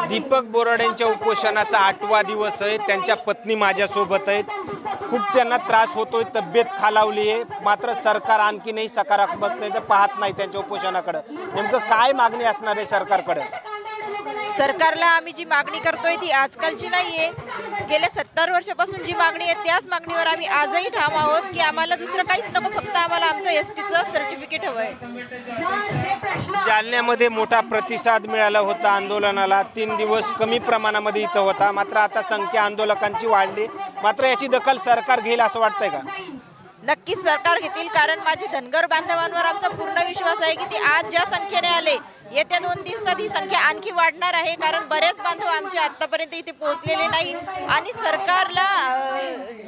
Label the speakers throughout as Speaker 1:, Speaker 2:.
Speaker 1: दीपक बोराडेंच्या उपोषणाचा 8वा दिवस आहे। त्यांच्या पत्नी माझ्यासोबत आहेत। खूप त्यांना त्रास होतोय, तब्येत खालावली आहे, मात्र सरकार आणखीनही सकारात्मक नाही तर पाहत नाही त्यांच्या उपोषणाकडे। नेमकं काय मागणी असणार आहे सरकारकडे?
Speaker 2: सरकारला आम्ही जी मागणी करतोय ती आजकालची नाहीये, गेल्या 70 वर्षापासून जी मागणी आहे त्याच मागणीवर आम्ही आजही ठाम आहोत की आम्हाला दुसरं काहीच नको, फक्त आम्हाला आमचं एसटीचं सर्टिफिकेट हवंय।
Speaker 1: जालन्यामध्ये मोठा प्रतिसाद मिळाला होता आंदोलनाला। 3 दिवस कमी प्रमाणामध्ये इथं होता, मात्र आता संख्या आंदोलकांची वाढली। मात्र याची दखल सरकार घेईल असं वाटतंय का?
Speaker 2: नक्कीच सरकार घेतील, कारण माझी धनगर बांधवांवर आमचा पूर्ण विश्वास आहे की ते आज ज्या संख्येने आले, येत्या 2 दिवसात ही संख्या आणखी वाढणार आहे, कारण बरेच बांधव आमचे आतापर्यंत इथे पोहोचलेले नाही। आणि सरकारला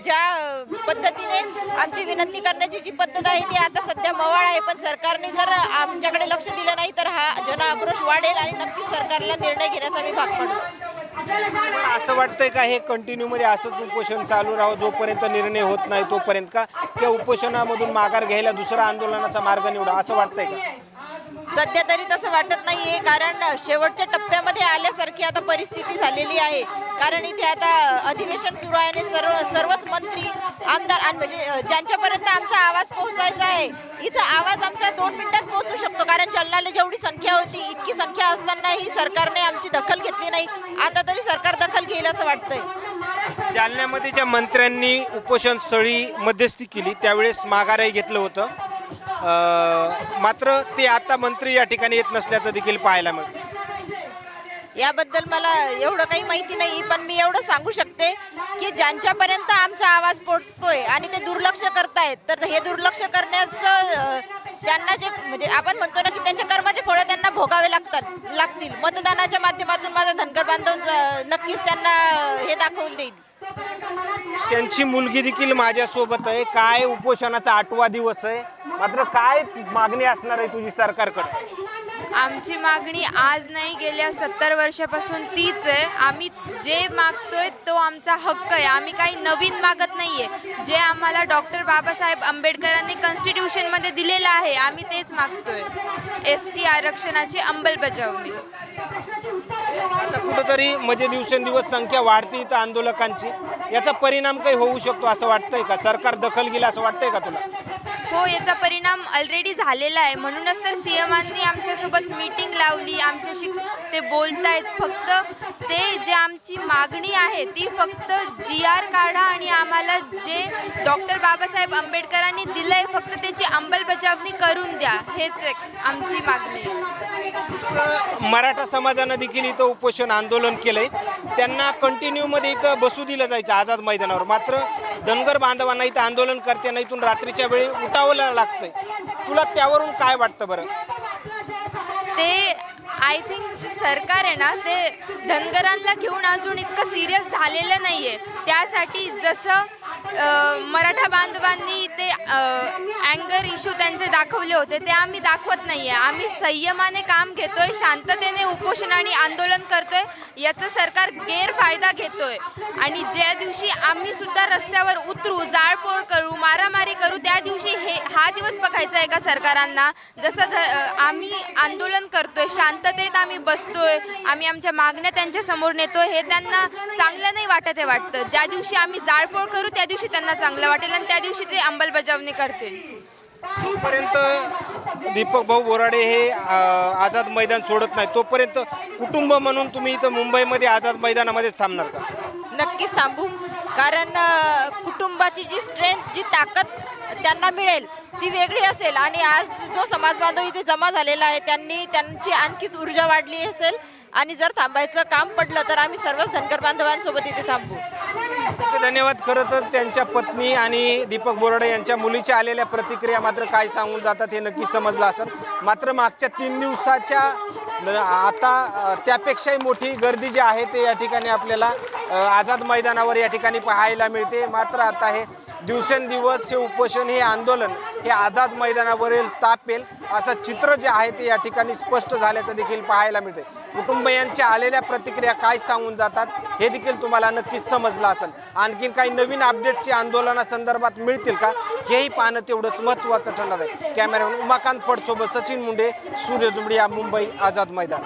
Speaker 2: ज्या पद्धतीने आमची विनंती करण्याची जी पद्धत आहे ती आता सध्या मवाळ आहे, पण सरकारने जर आमच्याकडे लक्ष दिलं नाही तर हा जनआक्रोश वाढेल आणि नक्कीच सरकारला निर्णय घेण्याचा मी भाग पडू।
Speaker 1: असं वाटतंय का हे कंटिन्यू मध्ये असंच उपोषण चालू राहावं जोपर्यंत निर्णय होत नाही तोपर्यंत, का त्या उपोषणामधून माघार घ्यायला दुसरा आंदोलनाचा मार्ग निवडा असं वाटतंय का?
Speaker 2: सध्या तरी तसं वाटत नाहीये, कारण शेवटच्या टप्प्यामध्ये आल्यासारखी आता परिस्थिती झालेली आहे। कारण इथे आता अधिवेशन सुरू आहे आणि सर्वच मंत्री आमदार आणि म्हणजे ज्यांच्यापर्यंत आमचा आवाज पोहोचायचा आहे, इथं आवाज आमचा 2 मिनिटात पोहोचू शकतो, कारण जालन्याला जेवढी संख्या होती इतकी संख्या असतानाही सरकारने आमची दखल घेतली नाही। आता तरी सरकार दखल घेईल असं वाटतंय।
Speaker 1: जालन्यामध्ये ज्या मंत्र्यांनी उपोषण स्थळी मध्यस्थी केली त्यावेळेस माघारही घेतलं होतं, मात्र ते आता मंत्री या ठिकाणी येत नसल्याचं देखील पाहायला मिळतं।
Speaker 2: याबद्दल मला एवढं काही माहिती नाही, पण मी एवढं सांगू शकते की ज्यांच्यापर्यंत आमचा आवाज पोहोचतोय आणि ते दुर्लक्ष करतायत, तर हे दुर्लक्ष करण्याचं त्यांना जे म्हणजे आपण म्हणतो ना की त्यांच्या कर्माचे फळं त्यांना भोगावे लागतील। मतदानाच्या माध्यमातून माझा धनगर बांधव नक्कीच त्यांना हे दाखवून देईल।
Speaker 1: त्यांची मुलगी देखील माझ्यासोबत आहे। काय उपोषणाचा 8वा दिवस आहे, मात्र काय मागणी असणार आहे तुझी सरकारकडे?
Speaker 3: आमची मागणी आज नाही, गेल्या 70 वर्षापासून तीच आहे। आम्ही जे मागतोय तो आमचा हक्क आहे, आम्ही काही नवीन मागत नाही आहे। जे आम्हाला डॉक्टर बाबासाहेब आंबेडकरांनी कॉन्स्टिट्यूशनमध्ये दिलेलं आहे आम्ही तेच मागतोय, ST आरक्षणाची अंमलबजावणी।
Speaker 1: आता कुठंतरी म्हणजे दिवसेंदिवस संख्या वाढते इथं आंदोलकांची, याचा परिणाम काही होऊ शकतो असं वाटतंय का? सरकार दखल घेईल असं वाटतंय का तुला?
Speaker 3: हो, याचा परिणाम ऑलरेडी झालेला आहे, म्हणूनच तर CMांनी आमच्यासोबत मीटिंग लावली, आमच्याशी ते बोलतायत। फक्त ते जे आमची मागणी आहे ती फक्त GR काढा आणि आम्हाला जे डॉक्टर बाबासाहेब आंबेडकरांनी दिलं आहे फक्त त्याची अंमलबजावणी करून द्या, हेच एक आमची मागणी आहे।
Speaker 1: मराठा समाजानं देखील इथं उपोषण आंदोलन केलंय, त्यांना कंटिन्यू मध्ये इथं बसू दिलं जायचं आझाद मैदानावर, मात्र धनगर बांधवांना इथं आंदोलन करताना इथून रात्रीच्या वेळी उठावं लागतंय। तुला त्यावरून काय वाटतं बरं?
Speaker 3: ते आय थिंक सरकार आहे ना ते धनगरांना घेऊन अजून इतकं सिरियस झालेलं नाही आहे। त्यासाठी जसं मराठा बांधवांनी ते अँगर इश्यू त्यांचे दाखवले होते ते आम्ही दाखवत नाही आहे। आम्ही संयमाने काम घेतोय, शांततेने उपोषण आणि आंदोलन करतोय, याचा सरकार गैरफायदा घेतोय। आणि ज्या दिवशी आम्ही सुद्धा रस्त्यावर उतरू, जाळपोळ करू, मारामारी करू, त्या दिवशी हा दिवस बघायचा आहे का सरकारांना? जसं आम्ही आंदोलन करतोय, शांततेत आम्ही बसतोय, आम्ही आमच्या मागण्या त्यांच्यासमोर नेतोय, हे त्यांना चांगलं नाही वाटत आहे वाटतं। ज्या दिवशी आम्ही जाळपोळ करू त्या दिवशी त्यांना चांगलं वाटेल आणि त्या दिवशी ते अंमलबजावणी करतील।
Speaker 1: तोपर्यंत दीपक भाऊ बोराडे हे आझाद मैदान सोडत नाही, तोपर्यंत कुटुंब म्हणून तुम्ही इथं मुंबईमध्ये आझाद मैदानामध्येच थांबणार का?
Speaker 2: नक्कीच थांबू, कारण कुटुंबाची जी स्ट्रेंथ, जी ताकद त्यांना मिळेल ती वेगळी असेल। आणि आज जो समाज बांधव इथे जमा झालेला आहे त्यांची आणखीच ऊर्जा वाढली असेल। आणि जर थांबायचं काम पडलं तर आम्ही सर्वच धनगर बांधवांसोबत इथे थांबू।
Speaker 1: धन्यवाद। खरं तर त्यांच्या पत्नी आणि दीपक बोराडे यांच्या मुलीच्या आलेल्या प्रतिक्रिया मात्र काय सांगून जातात हे नक्की समजलं असेल। मात्र मागच्या 3 दिवसाच्या आता त्यापेक्षाही मोठी गर्दी जी आहे ते या ठिकाणी आपल्याला आझाद मैदानावर या ठिकाणी पाहायला मिळते। मात्र आता हे दिवसेंदिवस हे उपोषण, हे आंदोलन हे आझाद मैदानावरील तापेल असं चित्र जे आहे ते या ठिकाणी स्पष्ट झाल्याचं देखील पाहायला मिळते। कुटुंबियांच्या आलेल्या प्रतिक्रिया काय सांगून जातात हे देखील तुम्हाला नक्कीच समजलं असेल। आणखीन काही नवीन अपडेट्स या आंदोलनासंदर्भात मिळतील का हेही पाहणं तेवढंच महत्त्वाचं ठरणार आहे। कॅमेरामॅन उमाकांत फडसोबत सचिन मुंडे, सूर्य जुमडिया, मुंबई आझाद मैदान।